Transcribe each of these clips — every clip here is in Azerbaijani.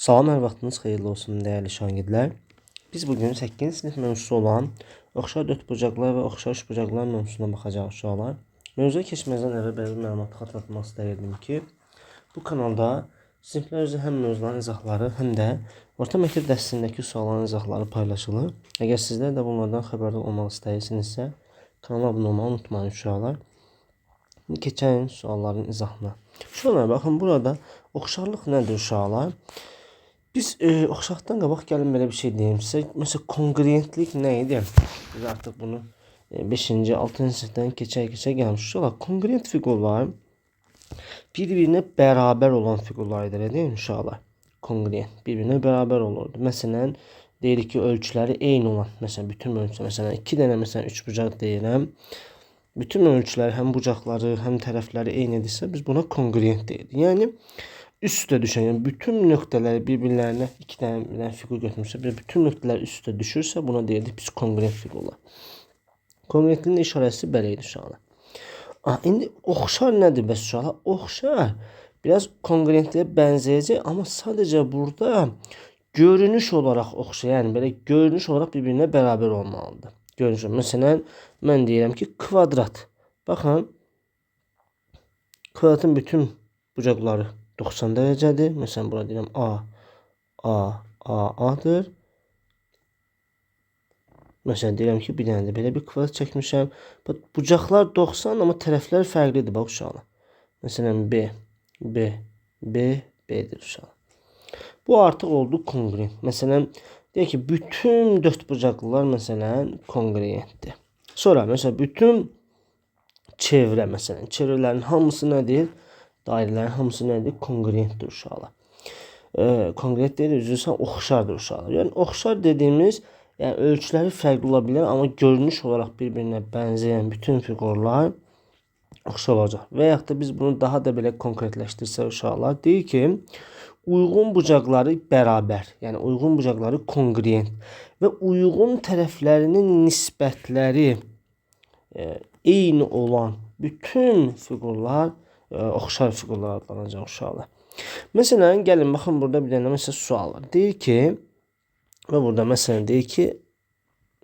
Salam, hər vaxtınız xeyirli olsun dəyərli şagirdlər. Biz bugün 8-ci sinif mövzusu olan oxşar dördbucaqlar və oxşar üçbucaqlar mövzusuna baxacağıq uşaqlar. Mövzuya keçməzdən əvvəl belə bir məlumat xatırlatmaq istəyirdim ki, bu kanalda siniflər üzrə həm mövzuların izahları, həm də orta məktəb dərsindəki sualların izahları paylaşılır. Əgər sizlər də bunlardan xəbərdar olmaq istəyirsinizsə, kanala abunə olmağı unutmayın uşaqlar. Keçən sualların izahına. Uşaqlar, baxın burada oxşarlıq nədir uşaqlar? Biz oxşarlıqdan qabaq gəlin belə bir şey deyim sizə. Məsələn, kongruentlik nə idi? Biz artıq bunu 5-ci, 6-cı sinifdən keçə gəlmişik. Uşaqlar, kongruent fiqurlar bir-birinə bərabər olan fiqurlar idi, deyil mi uşaqlar? Kongruent, bir-birinə bərabər olurdu. Məsələn, deyirik ki, ölçüləri eyni olan, məsələn, bütün ölçülər, məsələn, 2 dənə, məsələn, 3 bucaq deyirəm. Bütün ölçüləri, həm bucaqları, həm tərəfləri eynidirsə, biz buna kongruent deyirik. Yəni, üstə düşən, yəni bütün nöqtələri bir-birlərinə 2 dənə fiqur götürmüşsə, bütün nöqtələr üstə düşürsə, buna deyirdik biz kongruent fiqurlar. Kongruentliyin işarəsi belə idi uşaqlar. İndi oxşar nədir bəs uşaqlar? Oxşar biraz kongruentliyə bənzəyəcək, amma sadəcə burada görünüş olaraq oxşar, yəni belə görünüş olaraq bir-birinə bərabər olmalıdır. Görünüş, məsələn, mən deyirəm ki, kvadrat. Baxın, kvadratın bütün bucaqları 90 dərəcədir. Məsələn, burada deyirəm A-dır. Məsələn, deyirəm ki, bir dənə də belə bir kvadrat çəkmişəm. Bucaqlar 90, amma tərəflər fərqlidir, bax uşaqlar. Məsələn, B-dir uşaqlar. Bu artıq oldu kongruent. Məsələn, deyək ki, bütün dördbucaqlılar məsələn kongruentdir. Sonra, məsələn, bütün çevrə, məsələn, çevrələrin hamısı nədir? Dairələrin hamısı nədir? Kongruentdir uşaqlar. Kongruent deyil, üzrsən, oxşardır uşaqlar. Yəni, oxşar dediyimiz, yəni, ölçüləri fərqli ola bilər, amma görünüş olaraq bir-birinə bənzəyən bütün fiqurlar oxşar olacaq. Və yaxud da biz bunu daha da belə konkretləşdirsək uşaqlar, deyir ki, uyğun bucaqları bərabər, yəni uyğun bucaqları kongruent və uyğun tərəflərinin nisbətləri eyni olan bütün fiqurlar oxşar fiqurlar adlanacaq uşaqlar. Məsələn, gəlin, baxın, burada bir dənə məsələn sual var. Deyir ki, və burada məsələn deyir ki,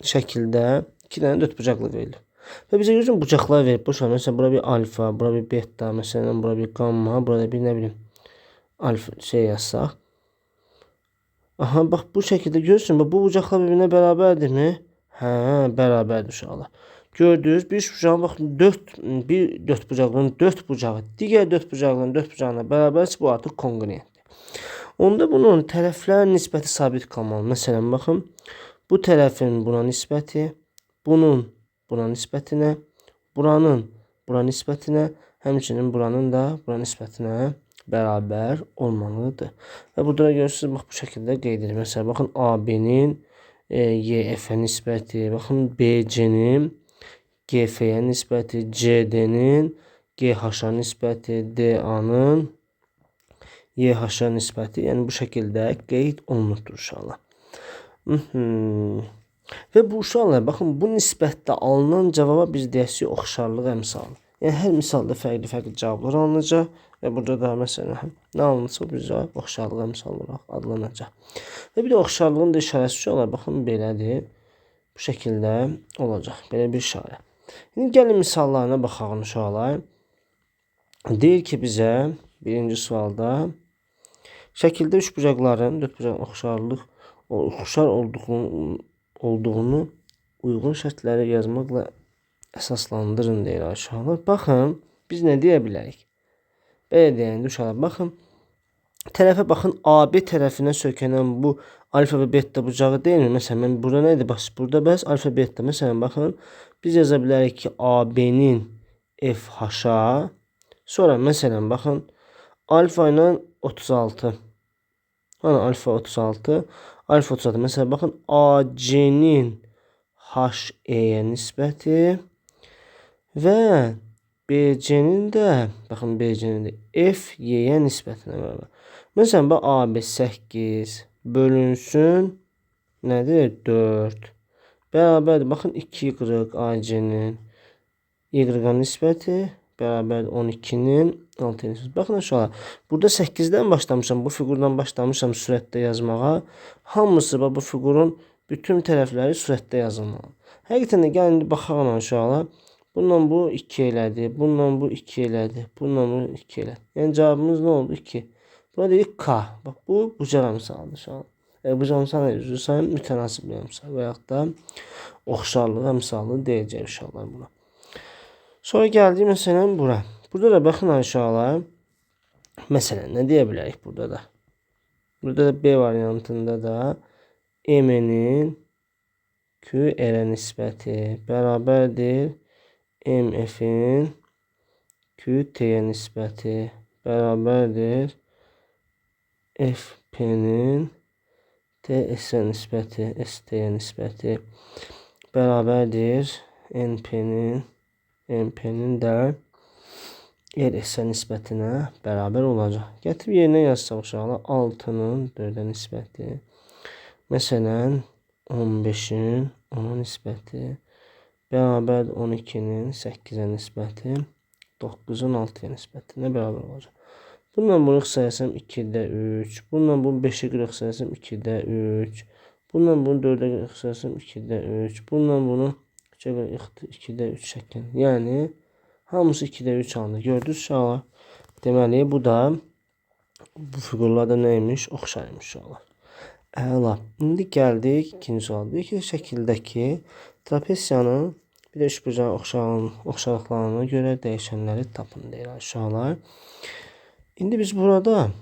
şəkildə 2 dənə dördbucaqlı verilir. Və bizə görürsən bucaqlar verib. Boşver, məsələn, bura bir alfa, bura bir beta, məsələn, bura bir gamma, burada bir nə bilim alfa yazsaq. Aha, bax bu şəkildə görürsün, bu bucaqlar bir-birinə bərabərdirmi? Hə, bərabərdir uşaqlar. Gördünüz, bir bucağın, baxın, bir dördbucaqlının 4 bucağı digər dördbucaqlının 4 bucağına bərabərsə, bu artıq kongruentdir. Onda bunun tərəflər nisbəti sabit qalmalı. Məsələn, baxın, bu tərəfin buna nisbəti, bunun buna nisbətinə, buranın bura nisbətinə, həmçinin buranın da bura nisbətinə bərabər olmalıdır. Və burada görürsünüz, bax, bu şəkildə qeyd edilir. Məsələn, baxın, AB-nin YF-ə nisbəti, baxın, BC-nin GF-yə nisbəti, CD-nin GH-a nisbəti, DA-nın YH-a nisbəti, yəni bu şəkildə qeyd olunubdur uşaqlar. Və bu uşaqlar, baxın, bu nisbətdə alınan cavaba biz deyəsik oxşarlıq əmsalı. Yəni, hər misalda fərqli cavablar alınacaq və burada da məsələn, nə alınırsa bu cavab oxşarlıq əmsalı olaraq adlanacaq. Və bir də oxşarlığın da işarəsi uşaqlar, baxın, belədir. Bu şəkildə olacaq, belə bir işarə. İndi gəlin misallarına baxaq uşaqlar. Deyir ki, bizə birinci sualda şəkildə üç bucaqların oxşar olduğunu uyğun şərtləri yazmaqla əsaslandırın deyir uşaqlar. Baxın, biz nə deyə bilərik? Belə deyəndə uşaqlar, baxın, tərəfə baxın, AB tərəfinə sökənən bu alfa və beta bucağı deyilmi? Məsələn, mən burada nə idi? Burada bəs alfa, beta. Məsələn, baxın, biz yaza bilərik ki, AB-nin FH-a, sonra məsələn, baxın, alfa ilə 36. Hani alfa 36, alfa 36. Məsələn, baxın, AC-nin HE-yə nisbəti və BC-nin də, baxın, BC-nin də FY-yə nisbətinə bərabər. Məsələn, bax, AB 8 bölünsün, nədir? 4. Bərabərdir. Baxın, 2Y AC-nin Y-a nisbəti bərabərdir 12-nin 6 n. Baxın aşağı. Burada 8-dən başlamışam. Bu fiqurdan başlamışam sürətdə yazmağa. Hamısı bu fiqurun bütün tərəfləri sürətdə yazılmalı. Həqiqətən də gəlin indi baxaq aşağı. Bununla bu 2 elədi. Bununla bu 2 elədi. Bununla bu 2 elədi. Yəni cavabımız nə oldu? 2. Burada dedik K. Bax bu bucağı misalıdır şu an. Bucağı misalı üzrsən mütənasib misal və yaxud da oxşarlığa misalı deyəcək inşallah buna. Sonra gəldik məsələn bura. Burada da baxın aşağı. Məsələn nə deyə bilərik burada da? Burada da B variantında da M-nin Q-R-ə nisbəti bərabərdir MF-in Q-T-yə nisbəti bərabərdir FP-nin TS-ə nisbəti, ST-yə nisbəti bərabərdir NP-nin də RS-ə nisbətinə bərabər olacaq. Gətirib yerinə yazsaq uşaqlar 6-nın 4-ə nisbəti. Məsələn 15-in 10-a nisbəti bərabərdir 12-nin 8-ə nisbəti 9-un 6-ya nisbətinə bərabər olacaq. Bununla bunu qısayasam 2-də 3. Bununla bunu 5-ə görə qısayasam 2-də 3. Bununla bunu 4-ə görə qısayasam 2-də 3. Bununla bunu 3-ə görə 2-də 3 şəklində. Yəni hamısı 2-də 3 alındı. Gördünüz uşaqlar. Deməli bu da bu fiqurlarda neymiş? Oxşarmış uşaqlar. Əla. İndi gəldik ikinci suala. Deyir ki, şəkildəki trapesiyanın bir də üçbucağın oxşarlıqlarına görə dəyişənləri tapın deyir uşaqlar. İndi biz burada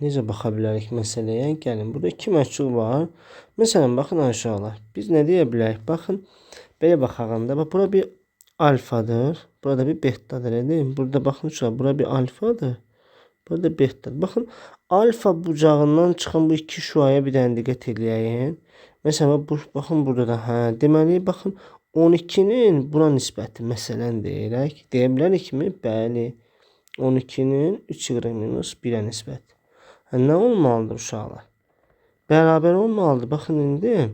necə baxa bilərik məsələyə? Gəlin, burada 2 məhsul var. Məsələn, baxın aşağılar. Biz nə deyə bilərik? Baxın, belə baxağında, bura bir alfadır, burada bir betadır. Burada baxın uşaqlar, bura bir alfadır, burada betadır. Baxın, alfa bucağından çıxan bu iki şüaya bir dənə diqqət eləyəyin. Məsələn, baxın burada da, deməli, baxın, 12-nin buna nisbəti, məsələn deyirək. Deyə bilərik mi? Bəli. 12-nin 3y-1-ə nisbəti. Nə olmalıdır uşaqlar? Bərabər olmalıdır. Baxın indi.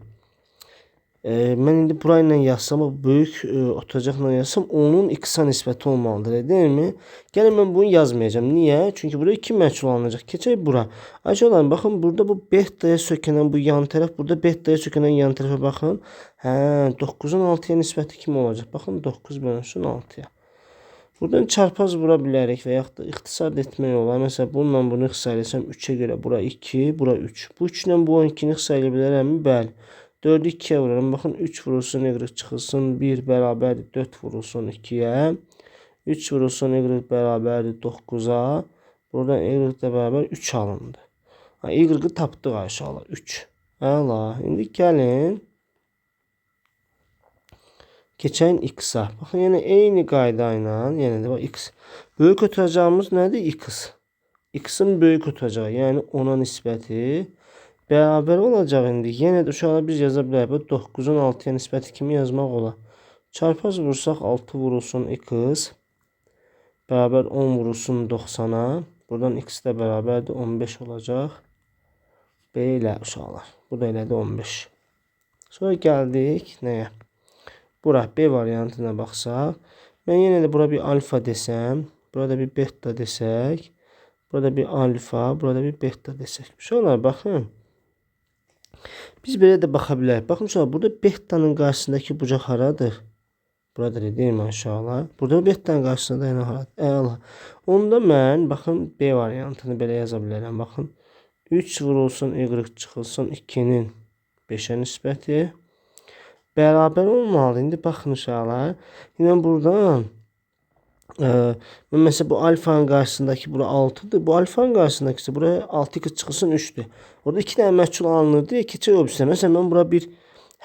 Mən indi burayla yazsam, böyük oturacaqla yazsam, onun x-a nisbəti olmalıdır. Deyil mi? Gəlin mən bunu yazmayacağım. Niyə? Çünki burada 2 məhsul alınacaq. Keçək bura. Aşağıdan baxın, burada bu beta'ya sökənən bu yan tərəf, burada beta'ya sökənən yan tərəfə baxın. 9-un 6-ya nisbəti kim olacaq? Baxın, 9 bölünsün 6-ya. Buradan çarpaz vura bilərik və yaxud da ixtisar etmək olar. Məsələn, bununla bunu ixtisar etsəm 3-ə görə bura 2, bura 3. Bu 3 ilə bu 12-ni ixtisar edə bilərəmmi? Bəli. 4-ü 2-yə vururam. Baxın, 3 vurulsun, y çıxılsın, 1 bərabərdir 4 vurulsun 2-yə. 3 vurulsun, y bərabərdir 9-a. Buradan y də bərabər 3 alındı. Y-ı tapdıq aşağılar, 3. Əla. İndi gəlin. Keçən x-a. Baxın, yəni eyni qayda ilə, yəni də x. Böyük oturacağımız nədir? X. X-in böyük oturacağı, yəni 10-a nisbəti bərabər olacaq indi. Yenə də uşaqlar biz yaza bilərik. 9-un 6-ya nisbəti kimi yazmaq olar. Çarpaz vursaq 6 vurulsun x bərabər 10 vurulsun 90-a. Buradan x də bərabərdir 15 olacaq. Belə uşaqlar. Bu da elədir 15. Sonra gəldik nəyə? Bura B variantına baxsaq. Mən yenə də bura bir alfa desəm. Burada bir beta desək. Burada bir alfa. Burada bir beta desək. Uşaqlar baxın. Biz belə də baxa bilərik. Baxın uşaqlar, burada betanın qarşısındakı bucaq haradır? Burada deyil mi uşaqlar? Burada betanın qarşısında yəni haradır? Əla. Onda mən, baxın, B variantını belə yaza bilərəm. Baxın. 3 vurulsun, y çıxılsın 2-nin 5-ə nisbəti bərabər olmalı. İndi baxın uşaqlar. Yəni buradan mesela bu alfanın qarşısındakı bura 6'dır. Bu alfanın qarşısındakı buraya 6 çıxılsın 3'dür. Orada 2 dənə məhsul alınırdı. Keçək o birisi. Məsələn mən bura bir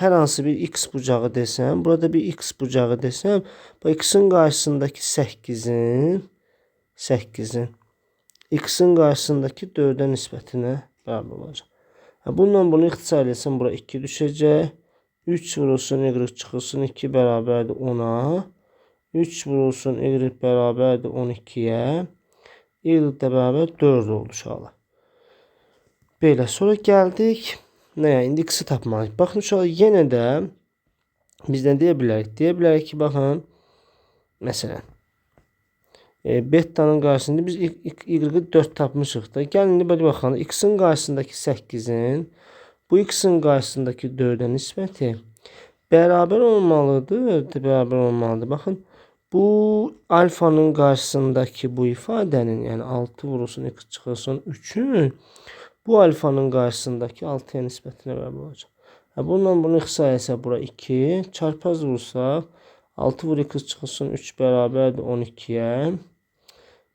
hər hansı bir x bucağı desəm, burada bir x bucağı desəm, bu x-in qarşısındakı 8'in x-in qarşısındakı 4'ə nisbətinə bərabər olacaq. Bununla bunu ixtisar etsəm bura 2 düşəcək. 3 vurulsun, y çıxılsın 2 bərabərdir 10'a. 3 vurulsun, y bərabərdir 12'yə. Y də bərabər 4 oldu uşaqlar. Belə, sonra gəldik. Nəyə? İndi x-i tapmalıyıq. Baxın uşaqlar, yenə də biz nə deyə bilərik? Deyə bilərik ki, baxın. Məsələn. Betanın qarşısında biz y-ı 4 tapmışıq da. Gəlin indi belə baxalım. X-in qarşısındakı 8-in bu X-in qarşısındakı 4-ə nisbəti bərabər olmalıdır. Bərabər olmalıdır. Baxın. Bu alfanın qarşısındakı bu ifadənin, yəni 6 vurulsun x çıxılsın 3-ün bu alfanın qarşısındakı 6-ya nisbətinə bərabər olacaq. Bununla bunu ixtisarəsə bura 2 çarpaz vursaq 6 vur x çıxılsın 3 bərabərdir 12-yə.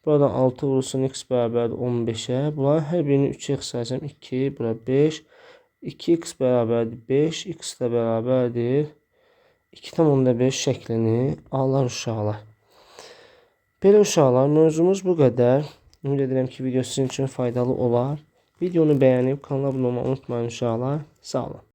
Buradan 6 vurulsun x bərabərdir 15-ə. Bunların hər birini 3-ə ixtisarəsəm 2, bura 5. 2x bərabərdir 5, x də bərabərdir 2,5 şəklini alır uşaqlar. Belə uşaqlar, mövzumuz bu qədər. Ümid edirəm ki, video sizin üçün faydalı olar. Videonu bəyənib kanala abunə olmayı unutmayın uşaqlar. Sağ olun.